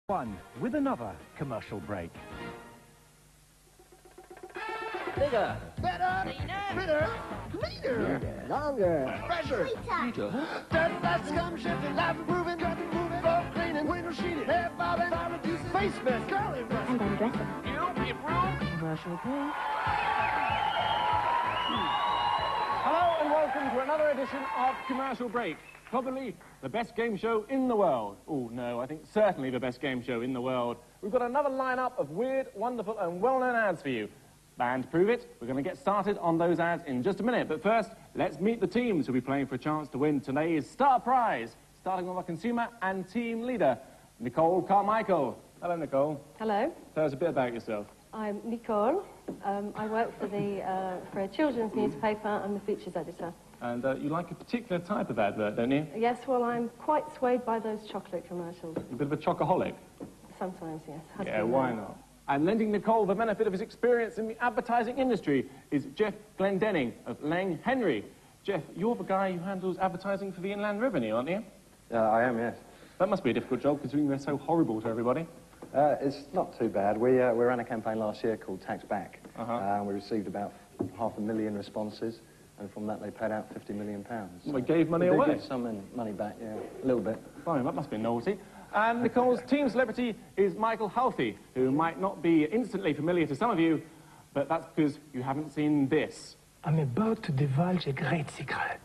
One with another commercial break. Bigger. Better. Cleaner. Cleaner. Longer. Fresher. Sweeter. Dirt fast, scum shifting, life improving, cut moving, floor cleaning, window sheeting, hair bobbing, fire reducing, face mist, curly brush. And undressing. You approve? Commercial break. Hello and welcome to another edition of Commercial Break. Probably the best game show in the world. Oh, no, I think certainly the best game show in the world. We've got another lineup of weird, wonderful and well-known ads for you. And to prove it, we're going to get started on those ads in just a minute. But first, let's meet the teams who'll be playing for a chance to win today's Star Prize, starting with our consumer and team leader, Nicole Carmichael. Hello, Nicole. Hello, Tell us a bit about yourself. I'm Nicole. I work for a children's newspaper. I'm the features editor. And you like a particular type of advert, don't you? Yes, well, I'm quite swayed by those chocolate commercials. A bit of a chocoholic. Sometimes, yes. Yeah, why not? And lending Nicole the benefit of his experience in the advertising industry is Jeff Glendenning of Lang Henry. Jeff, you're the guy who handles advertising for the Inland Revenue, aren't you? I am, yes. That must be a difficult job, considering they're so horrible to everybody. It's not too bad. We ran a campaign last year called Tax Back. We received about 500,000 responses, and from that they paid out £50 million. They gave money They away? did give some money back, yeah, a little bit. Fine, that must be naughty. And Nicole's team celebrity is Michael Halphie, who might not be instantly familiar to some of you, but that's because you haven't seen this. I'm about to divulge a great secret.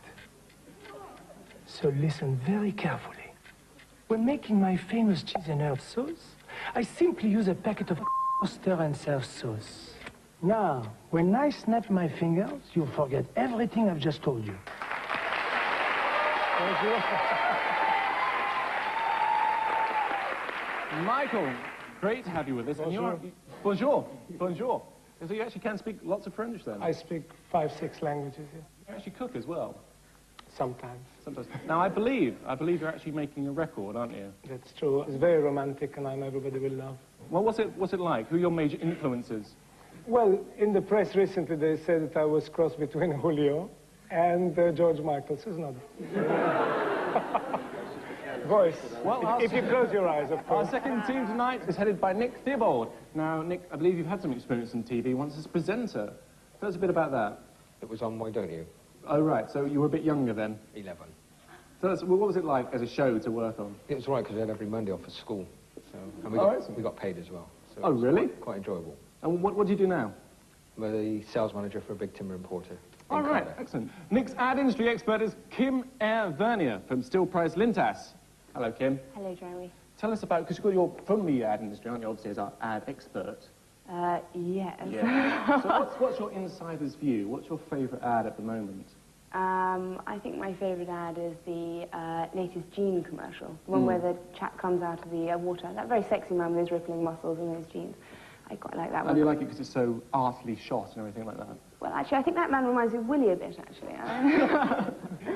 So listen very carefully. When making my famous cheese and herb sauce, I simply use a packet of stir and serve sauce. Now, when I snap my fingers, you'll forget everything I've just told you. Thank you. Michael, great to have you with us. Bonjour. Bonjour. Bonjour. So you actually can speak lots of French then? I speak 5-6 languages here. You actually cook as well? Sometimes. Sometimes. Now, I believe you're actually making a record, aren't you? That's true. It's very romantic, and I know everybody will love. Well, what's it like? Who are your major influences? Well, in the press recently, they said that I was crossed between Julio and George Michael. So it's not. Voice. Well, if you close your eyes, of course. Our second team tonight is headed by Nick Theobald. Now, Nick, I believe you've had some experience in TV once as a presenter. Tell us a bit about that. It was on Why Don't You? Oh, right, so you were a bit younger then. 11. Tell us, well, what was it like as a show to work on? It was right because we had every Monday off at school. So, and we got paid as well. So Oh, it was really? Quite enjoyable. And what do you do now? I'm the sales manager for a big timber importer. All right, excellent. Nick's ad industry expert is Kim Vernier from Still Price Lintas. Hello, Kim. Hello, Jeremy. Tell us about, because you're from the ad industry, aren't you, obviously, as our ad expert? Yes. Yeah. So what's your insider's view? What's your favourite ad at the moment? I think my favourite ad is the latest jean commercial, the one where the chap comes out of the water. That very sexy man with his rippling muscles and those jeans. I quite like that one. How do you like it because it's so artfully shot and everything like that? Well, actually, I think that man reminds me of Willie a bit, actually.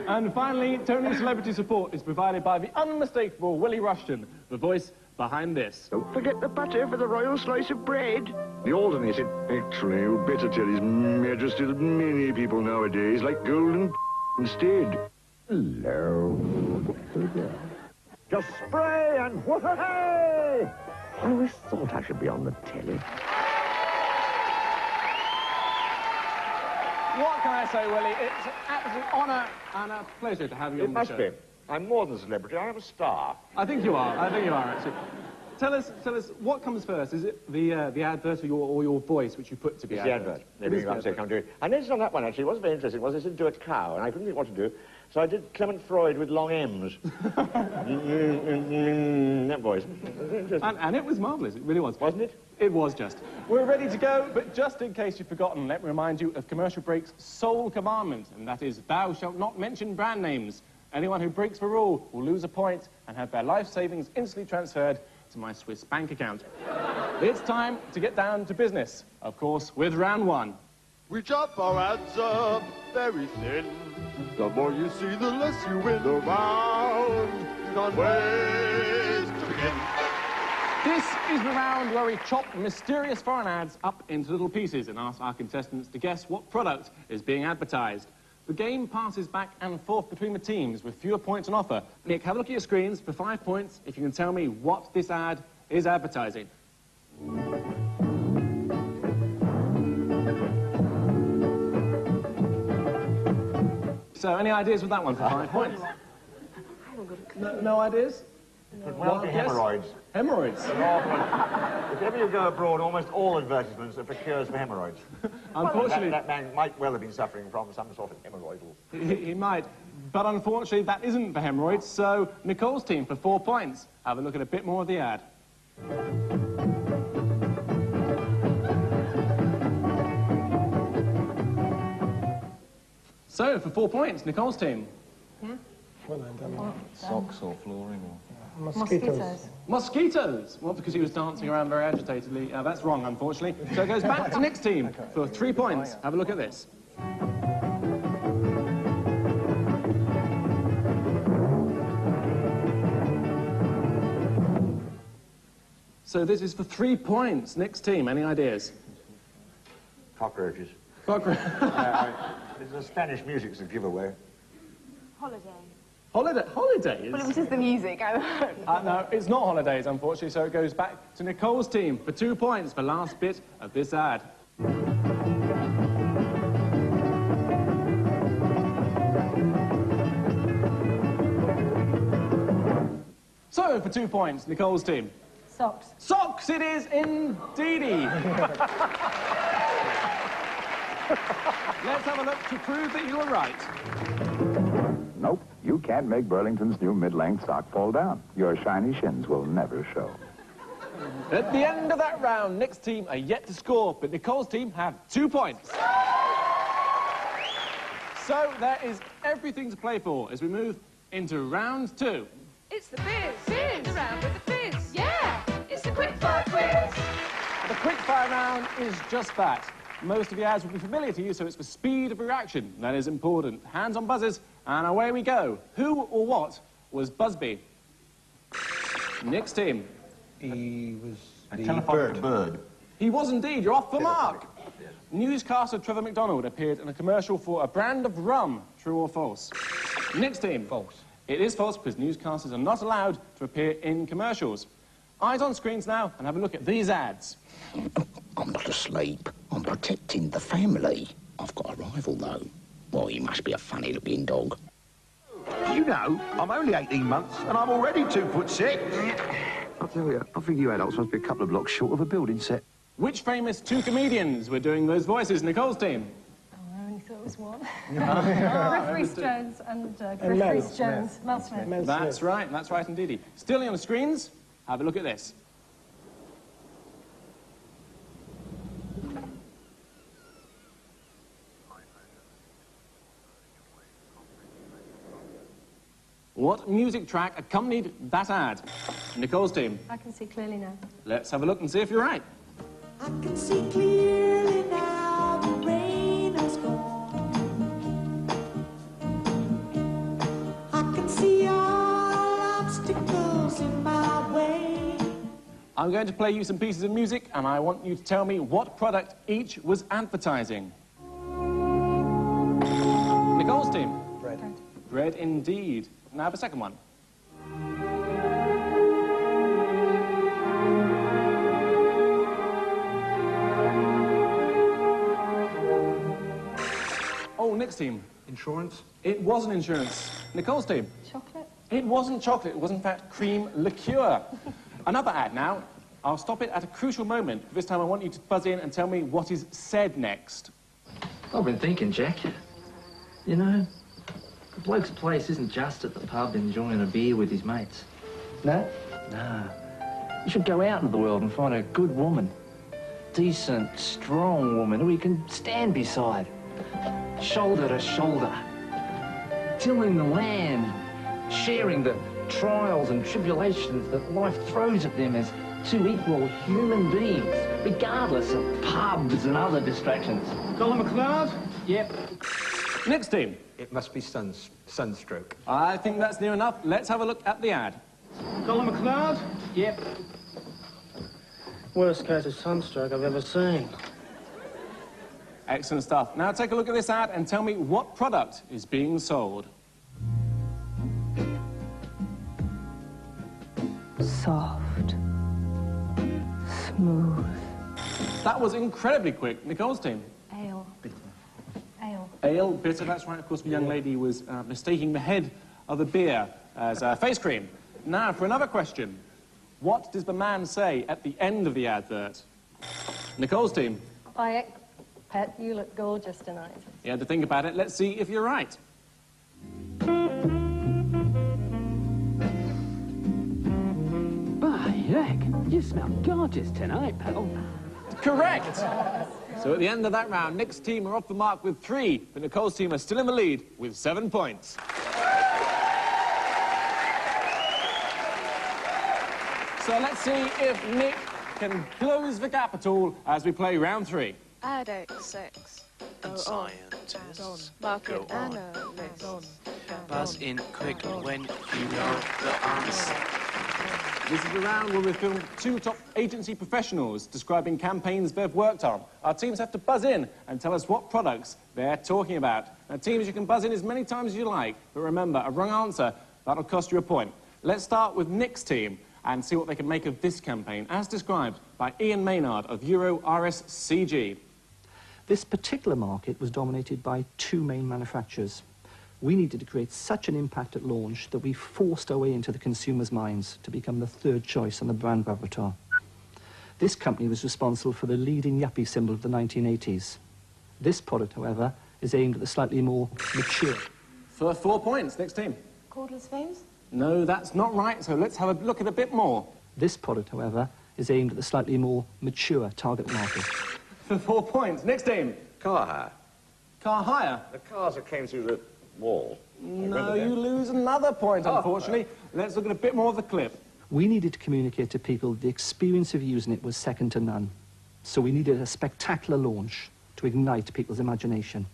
And finally, Tony's celebrity support is provided by the unmistakable Willie Rushton, the voice behind this. Don't forget the butter for the royal slice of bread. The alternative. Actually, you better tell His Majesty that many people nowadays like golden instead. Hello. Just spray and whoop-a-hey! I always thought I should be on the telly. What can I say, Willie? It's an absolute honour and a pleasure to have you on the show. It must be. I'm more than a celebrity, I am a star. I think you are. I think you are, actually. Tell us, what comes first? Is it the advert or your voice which you put to be It's the advert. I noticed on that one, actually, what's very interesting was I said do a cow, and I couldn't think what to do, so I did Clement Freud with long M's. That voice. And it was marvellous, it really was. Wasn't it? It was just. We're ready to go, but just in case you've forgotten, let me remind you of Commercial Break's sole commandment, and that is, thou shalt not mention brand names. Anyone who breaks the rule will lose a point and have their life savings instantly transferred to my Swiss bank account. It's time to get down to business, of course, with round one. We chop our ads up very thin. The more you see, the less you win. The round can't wait to begin. This is the round where we chop mysterious foreign ads up into little pieces and ask our contestants to guess what product is being advertised. The game passes back and forth between the teams with fewer points on offer. Nick, have a look at your screens for 5 points if you can tell me what this ad is advertising. So, any ideas with that one for 5 points? No ideas? Well, be hemorrhoids. Hemorrhoids? If ever you go abroad, almost all advertisements are for cures for hemorrhoids. Unfortunately... That man might well have been suffering from some sort of hemorrhoidal... He might. But unfortunately, that isn't for hemorrhoids, so Nicole's team for 4 points. Have a look at a bit more of the ad. So, for 4 points, Nicole's team. Yeah. Socks or flooring or... Mosquitoes. Mosquitoes! Well, because he was dancing around very agitatedly. That's wrong, unfortunately. So it goes back to Nick's team for 3 points. Have a look at this. So this is for 3 points. Nick's team, any ideas? Cockroaches. Cockroaches. The Spanish music's a giveaway. Holidays. Holidays? Well, it was just the music. No, it's not holidays, unfortunately, so it goes back to Nicole's team for 2 points for last bit of this ad. So, for 2 points, Nicole's team. Socks. Socks it is indeedy. Let's have a look to prove that you were right. Nope, you can't make Burlington's new mid-length sock fall down. Your shiny shins will never show. At the end of that round, Nick's team are yet to score, but Nicole's team have 2 points. So there is everything to play for as we move into round 2. It's the fizz. Fizz. Around with the fizz. Yeah. It's the quickfire quiz. The quickfire round is just that. Most of the ads will be familiar to you, so it's for speed of reaction. That is important. Hands on buzzers, and away we go. Who or what was Busby? Nick's team. He was A telephone bird. He was indeed. You're off the mark. Newscaster Trevor McDonald appeared in a commercial for a brand of rum. True or false? Nick's team. false. It is false because newscasters are not allowed to appear in commercials. Eyes on screens now and have a look at these ads. I'm not asleep. I'm protecting the family. I've got a rival, though. Well, he must be a funny-looking dog. You know, I'm only 18 months and I'm already 2'6". I'll tell you, I think you adults must be a couple of blocks short of a building set. Which famous 2 comedians were doing those voices? Nicole's team. Oh, I only thought it was one. Griff Rhys-Jones and Griff Rhys-Jones. Mel Smith. That's right indeed. Still on the screens, have a look at this. What music track accompanied that ad? Nicole's team. I can see clearly now. Let's have a look and see if you're right. I can see clearly now the rain has gone. I can see all obstacles in my way. I'm going to play you some pieces of music and I want you to tell me what product each was advertising. Nicole's team. Bread. Bread indeed. Now the second one. Oh, Nick's team. Insurance? It wasn't insurance. Nicole's team. Chocolate? It wasn't chocolate. It was, in fact, cream liqueur. Another ad now. I'll stop it at a crucial moment. This time I want you to buzz in and tell me what is said next. I've been thinking, Jack. You know, a bloke's place isn't just at the pub enjoying a beer with his mates. No? Nah. You should go out into the world and find a good woman. Decent, strong woman who he can stand beside. Shoulder to shoulder. Tilling the land. Sharing the trials and tribulations that life throws at them as 2 equal human beings, regardless of pubs and other distractions. Colin McLeod? Yep. Next team. It must be sunstroke. I think that's near enough. Let's have a look at the ad. Colin McLeod? Yep. Worst case of sunstroke I've ever seen. Excellent stuff. Now take a look at this ad and tell me what product is being sold. Soft, smooth. That was incredibly quick. Nicole's team. Ale. Bitter. Ale. Ale, bitter, that's right. Of course, the young lady was mistaking the head of the beer as face cream. Now, for another question. What does the man say at the end of the advert? Nicole's team. Hi, Pet, you look gorgeous tonight. You had to think about it. Let's see if you're right. By heck, you smell gorgeous tonight, pal. Correct! So at the end of that round, Nick's team are off the mark with 3, but Nicole's team are still in the lead with 7 points. So let's see if Nick can close the gap at all as we play round 3. Add 6. And scientists Market go on. analysts. Buzz in quickly when you know the answer. This is the round where we film 2 top agency professionals describing campaigns they've worked on. Our teams have to buzz in and tell us what products they're talking about. Now, teams, you can buzz in as many times as you like, but remember, a wrong answer, that'll cost you a point. Let's start with Nick's team and see what they can make of this campaign, as described by Ian Maynard of Euro RSCG. This particular market was dominated by 2 main manufacturers. We needed to create such an impact at launch that we forced our way into the consumers' minds to become the 3rd choice on the brand avatar. This company was responsible for the leading yuppie symbol of the 1980s. This product, however, is aimed at the slightly more mature. For 4 points, next team. Cordless phones? No, that's not right, so let's have a look at a bit more. This product, however, is aimed at the slightly more mature target market. For 4 points, next team. Car hire. Car hire. The cars that came through the wall. No, you lose another point, unfortunately. Let's look at a bit more of the clip. We needed to communicate to people the experience of using it was second to none. So we needed a spectacular launch to ignite people's imagination.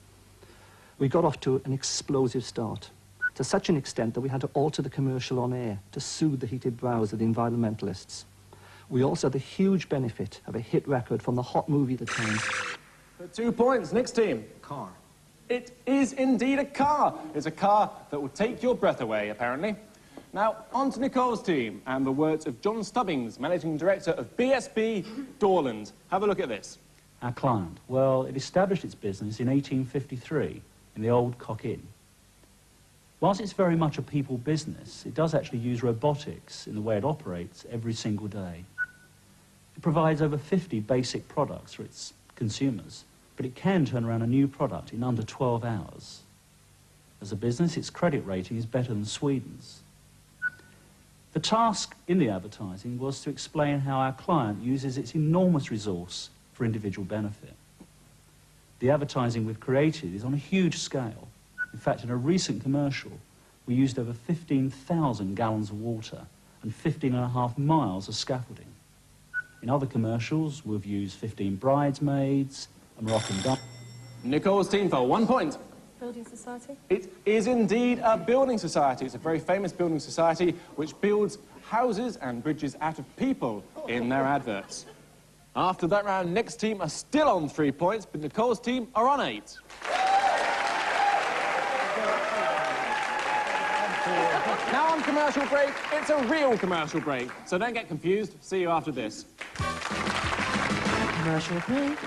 We got off to an explosive start, to such an extent that we had to alter the commercial on air to soothe the heated brows of the environmentalists. We also had the huge benefit of a hit record from the hot movie at the time. For 2 points, next team. Car. It is indeed a car. It's a car that will take your breath away, apparently. Now, on to Nicole's team and the words of John Stubbings, Managing Director of BSB Dorland. Have a look at this. Our client, well, it established its business in 1853 in the old Cock Inn. Whilst it's very much a people business, it does actually use robotics in the way it operates every single day. It provides over 50 basic products for its consumers, but it can turn around a new product in under 12 hours. As a business, its credit rating is better than Sweden's. The task in the advertising was to explain how our client uses its enormous resource for individual benefit. The advertising we've created is on a huge scale. In fact, in a recent commercial, we used over 15,000 gallons of water and 15.5 miles of scaffolding. In other commercials, we've used 15 bridesmaids, a Moroccan dance. Nicole's team for 1 point. Building society? It is indeed a building society. It's a very famous building society which builds houses and bridges out of people in their adverts. After that round, Nick's team are still on 3 points, but Nicole's team are on 8. Now on commercial break, it's a real commercial break, so don't get confused. See you after this. Commercial break.